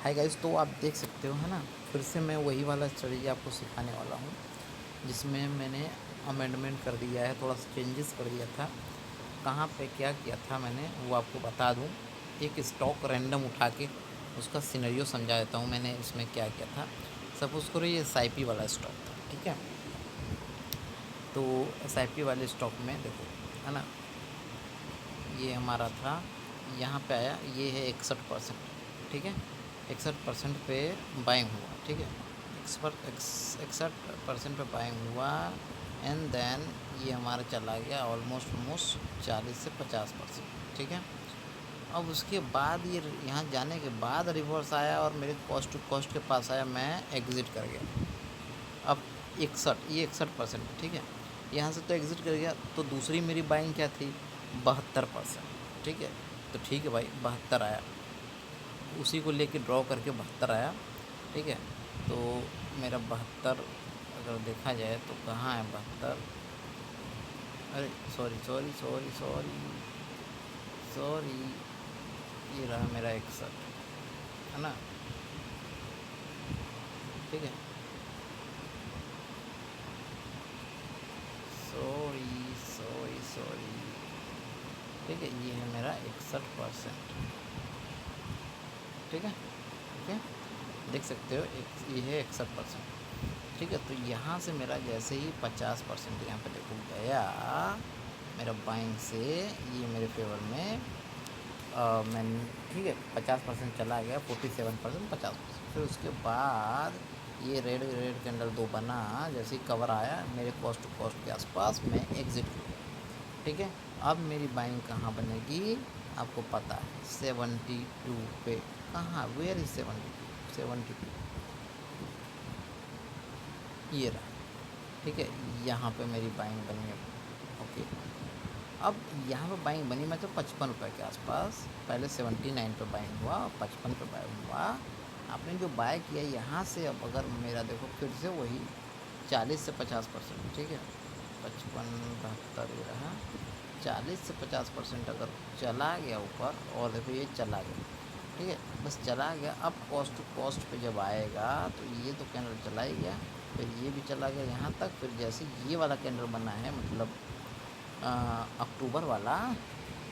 Hi guys, तो आप देख सकते हो है ना। फिर से मैं वही वाला स्ट्रेटजी आपको सिखाने वाला हूँ जिसमें मैंने अमेंडमेंट कर दिया है, थोड़ा सा चेंजेस कर दिया था। कहाँ पे क्या किया था मैंने वो आपको बता दूँ। एक स्टॉक रैंडम उठा के उसका सिनेरियो समझा देता हूँ मैंने इसमें क्या किया था। सपोज़ करो ये SIP वाला स्टॉक था, ठीक है। तो SIP वाले स्टॉक में देखो, है ना, ये हमारा था, यहाँ पे आया, ये है 61%, ठीक है। 61% पे बाइंग हुआ, ठीक है। 61% पे बाइंग हुआ एंड देन ये हमारा चला गया ऑलमोस्ट 40 से 50%, ठीक है। अब उसके बाद ये यहाँ जाने के बाद रिवर्स आया और मेरे कॉस्ट टू कॉस्ट के पास आया, मैं एग्ज़िट कर गया। अब 61% ठीक है, यहाँ से तो एग्ज़िट कर गया। तो दूसरी मेरी बाइंग क्या थी, 72%, ठीक है। तो ठीक है भाई, 72 आया, उसी को लेके ड्रॉ करके 72 आया, ठीक है। तो मेरा 72 अगर देखा जाए तो कहाँ है 72, अरे sorry sorry sorry sorry sorry, ये रहा मेरा 61, है ना, ठीक है। सॉरी सॉरी सॉरी, ठीक है, ये है मेरा 61%, ठीक है। ओके, देख सकते हो एक ये है 61%, ठीक है। तो यहाँ से मेरा जैसे ही 50% यहाँ पे देखो गया मेरा बाइंग से, ये मेरे फेवर में मैं, ठीक है, 50% चला गया, 47%, 50%। फिर उसके बाद ये रेड रेड कैंडल 2 बना, जैसे ही कवर आया मेरे कॉस्ट टू कॉस्ट के आसपास, मैं एग्ज़िट हो गया, ठीक है। अब मेरी बाइंग कहाँ बनेगी आपको पता है, 72 पे। कहाँ, वेयर इज 72, ये रहा, ठीक है। यहाँ पे मेरी बाइंग बनी है, ओके। अब यहाँ पे बाइंग बनी मैं तो 55 रुपये के आसपास, पहले 79 पे बाइंग हुआ, 55 पे बाइंग हुआ। आपने जो बाय किया यहाँ से, अब अगर मेरा देखो फिर से वही 40 से 50%, ठीक है। 55, 72 ये रहा, 40 से 50% अगर चला गया ऊपर, और देखो ये चला गया, ठीक है, बस चला गया। अब कॉस्ट टू कॉस्ट पे जब आएगा तो ये तो कैंडल चला ही गया, फिर ये भी चला गया यहाँ तक। फिर जैसे ये वाला कैंडल बना है, मतलब अक्टूबर वाला,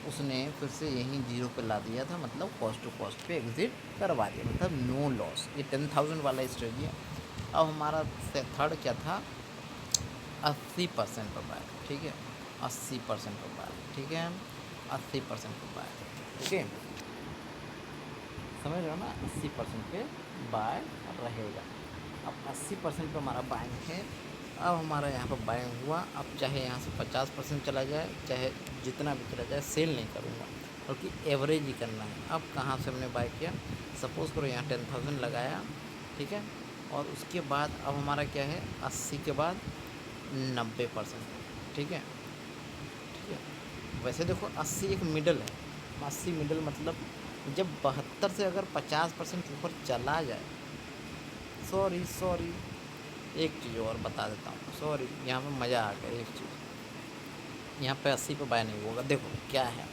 उसने फिर से यहीं जीरो पे ला दिया था, मतलब कॉस्ट टू कॉस्ट पे एग्ज़िट करवा दिया, मतलब नो लॉस। ये 10,000 वाला स्ट्रेटजी है। अब हमारा थर्ड क्या था, 80% पर बाय, ठीक है, 80% पर बाय, ठीक है, 80% पर बाय, ओके, समझ रहे हो ना, 80% पे बाय रहेगा। अब 80% पे हमारा बाइंग है। अब हमारा यहाँ पर बाइंग हुआ, अब चाहे यहाँ से 50% चला जाए, चाहे जितना भी चला जाए, सेल नहीं करूँगा, बल्कि एवरेज ही करना है। अब कहाँ से हमने बाय किया, सपोज़ करो यहाँ 10,000 लगाया, ठीक है। और उसके बाद अब हमारा क्या है, 80 के बाद 90%, ठीक है, ठीक है। वैसे देखो 80 एक मिडल है, 80 मिडल मतलब जब 72 से अगर 50% ऊपर चला जाए, सॉरी सॉरी, एक चीज़ और बता देता हूँ, सॉरी, यहाँ पे मज़ा आ गया। एक चीज़, यहाँ पे 80 पे बाय नहीं होगा। देखो क्या है,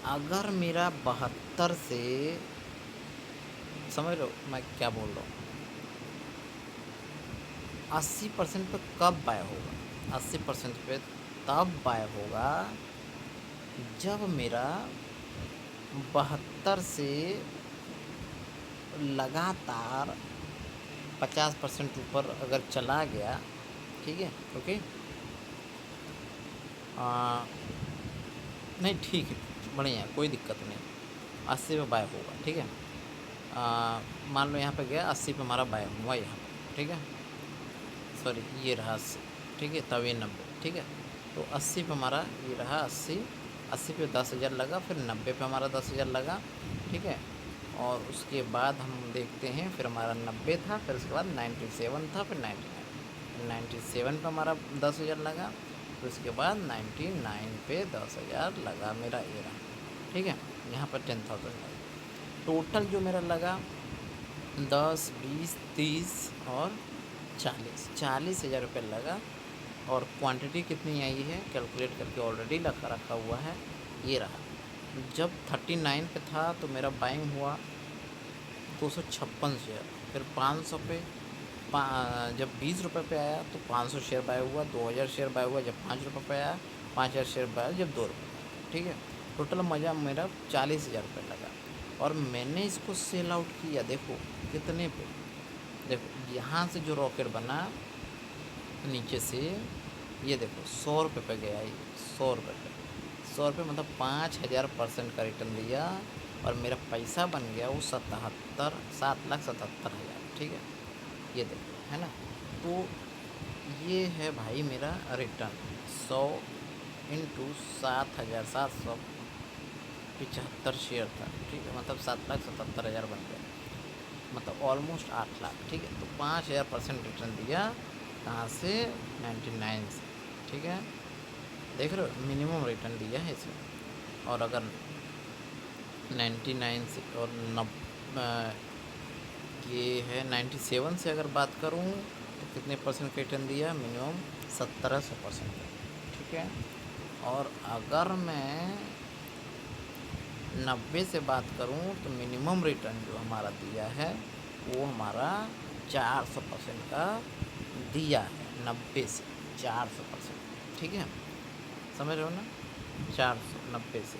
अगर मेरा 72 से, समझ लो मैं क्या बोल रहा हूँ, 80% पे कब बाय होगा, 80% पे तब बाय होगा जब मेरा 72 से लगातार 50% ऊपर अगर चला गया, ठीक है, ओके। नहीं ठीक है, बढ़िया, कोई दिक्कत नहीं, 80 पे बाय होगा, ठीक है। मान लो यहाँ पे गया 80 पे हमारा बाय हुआ यहाँ पे, ठीक है, सॉरी ये रहा 80, ठीक है, तब ये 90, ठीक है। तो 80 पे हमारा ये रहा 80, 80 पे 10,000 लगा, फिर 90 पे हमारा 10,000 लगा, ठीक है। और उसके बाद हम देखते हैं, फिर हमारा 90 था, फिर उसके बाद 97 था, फिर 99, 97 पे हमारा 10,000 लगा, फिर उसके बाद 99 पे 10,000 लगा मेरा, ये रहा, ठीक है। यहाँ पर 10,000 लगा, टोटल जो मेरा लगा 10, 20, 30 और 40 हज़ार रुपये लगा। और क्वांटिटी कितनी आई है कैलकुलेट करके ऑलरेडी रखा हुआ है, ये रहा। जब 39 पे था तो मेरा बाइंग हुआ 256 शेयर। फिर 500 पे जब 20 रुपये पे आया तो 500 शेयर बाय हुआ, 2000 शेयर बाय हुआ जब 5 रुपये पे आया, 5000 शेयर बाय जब 2 रुपये पे आया। ठीक है, टोटल मज़ा मेरा 40,000 रुपये लगा। और मैंने इसको सेल आउट किया, देखो कितने पे, देखो यहाँ से जो रॉकेट बना नीचे से, ये देखो 100 रुपये पे गया, ये 100 रुपये पे, 100 रुपये मतलब 5000% का रिटर्न दिया। और मेरा पैसा बन गया वो 7,77,000। ठीक है, ये देखो है ना। तो ये है भाई मेरा रिटर्न, 100 इंटू 7,775 शेयर था। ठीक है, मतलब 7,77,000 बन गया, मतलब ऑलमोस्ट 8 लाख। ठीक है, तो 5000% रिटर्न दिया। कहाँ से? 99 से। ठीक है, देख रहे हो, मिनिमम रिटर्न दिया है इसमें। और अगर 99 से और ये है 97 से अगर बात करूँ तो कितने परसेंट का रिटर्न दिया? मिनिमम 1700%। ठीक है, और अगर मैं 90 से बात करूँ तो मिनिमम रिटर्न जो हमारा दिया है वो हमारा 400% का दिया है। 90 से 400%। ठीक है, समझ रहे हो ना, 490 से।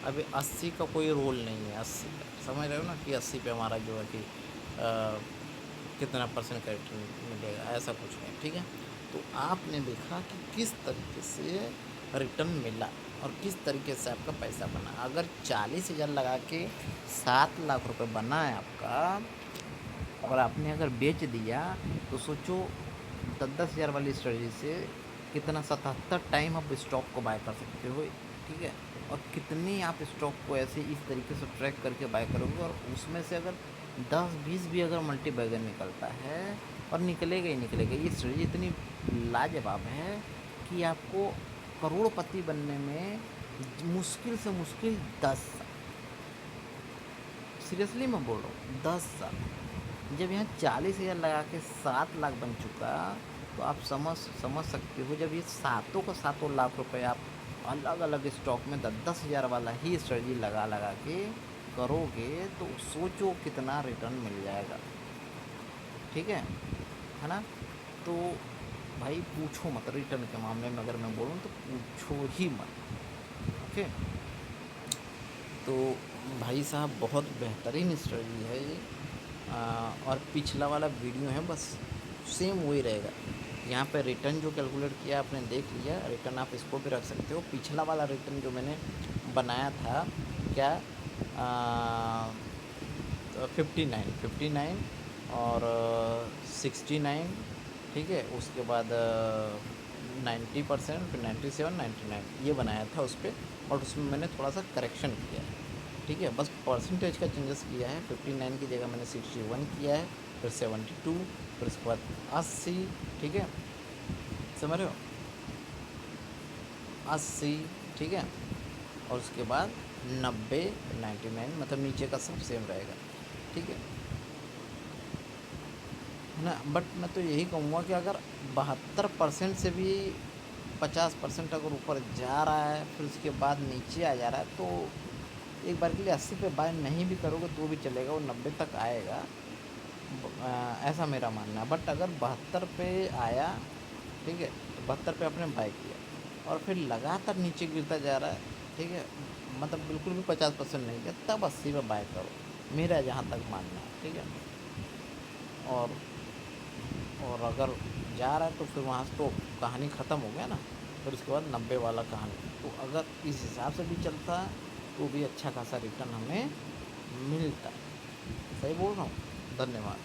अभी 80 का कोई रोल नहीं है, 80 का समझ रहे हो ना, कि 80 पे हमारा जो है कि कितना परसेंट का रिटर्न मिलेगा, ऐसा कुछ नहीं। ठीक है, तो आपने देखा कि किस तरीके से रिटर्न मिला और किस तरीके से आपका पैसा बना। अगर 40,000 लगा के 7 लाख रुपए बना है आपका, और आपने अगर बेच दिया तो सोचो 10,000 वाली स्ट्रेटजी से कितना 77 टाइम आप स्टॉक को बाय कर सकते हो। ठीक है, और कितनी आप स्टॉक को ऐसे इस तरीके से ट्रैक करके बाय करोगे, और उसमें से अगर 10-20 भी अगर मल्टी बैगर निकलता है, और निकलेगा ही निकलेगा। ये स्ट्रेटजी इतनी लाजवाब है कि आपको करोड़पति बनने में मुश्किल से मुश्किल 10 साल, सीरियसली मैं बोल रहा हूँ 10 साल। जब यहाँ 40,000 लगा के 7 लाख बन चुका, तो आप समझ सकते हो, जब ये सातों का सातों लाख रुपए आप अलग अलग स्टॉक में 10,000 वाला ही स्ट्रेटजी लगा के करोगे, तो सोचो कितना रिटर्न मिल जाएगा। ठीक है ना। तो भाई पूछो मत, रिटर्न के मामले में अगर मैं बोलूँ तो पूछो ही मत। ओके, तो भाई साहब बहुत बेहतरीन स्ट्रेटजी है ये। और पिछला वाला वीडियो है बस सेम वही रहेगा। यहाँ पे रिटर्न जो कैलकुलेट किया आपने देख लिया, रिटर्न आप इसको भी रख सकते हो। पिछला वाला रिटर्न जो मैंने बनाया था क्या, 59 और 69। ठीक है, उसके बाद 90%, फिर 97, 99 ये बनाया था उस पर। और उसमें मैंने थोड़ा सा करेक्शन किया है। ठीक है, बस परसेंटेज का चेंजेस किया है। 59 की जगह मैंने 61 किया है, फिर 72, फिर उसके बाद 80। ठीक है, समझ रहे हो, 80। ठीक है, और उसके बाद 90, 99, मतलब नीचे का सब सेम रहेगा। ठीक है ना। बट मैं तो यही कहूँगा कि अगर 72% से भी 50% अगर ऊपर जा रहा है, फिर उसके बाद नीचे आ जा रहा है, तो एक बार के लिए 80 पे बाय नहीं भी करोगे तो भी चलेगा, वो 90 तक आएगा। ऐसा मेरा मानना है। बट अगर 72 पे आया, ठीक है, तो 72 पे आपने बाय किया और फिर लगातार नीचे गिरता जा रहा है, ठीक है, मतलब बिल्कुल भी 50% नहीं किया, तब 80 पे बाय करो, मेरा जहाँ तक मानना है। ठीक है, और अगर जा रहा है तो फिर वहाँ से तो कहानी ख़त्म हो गया ना। फिर उसके बाद 90 वाला कहानी, तो अगर इस हिसाब से भी चलता है तो भी अच्छा खासा रिटर्न हमें मिलता है। सही बोल रहा हूँ। धन्यवाद।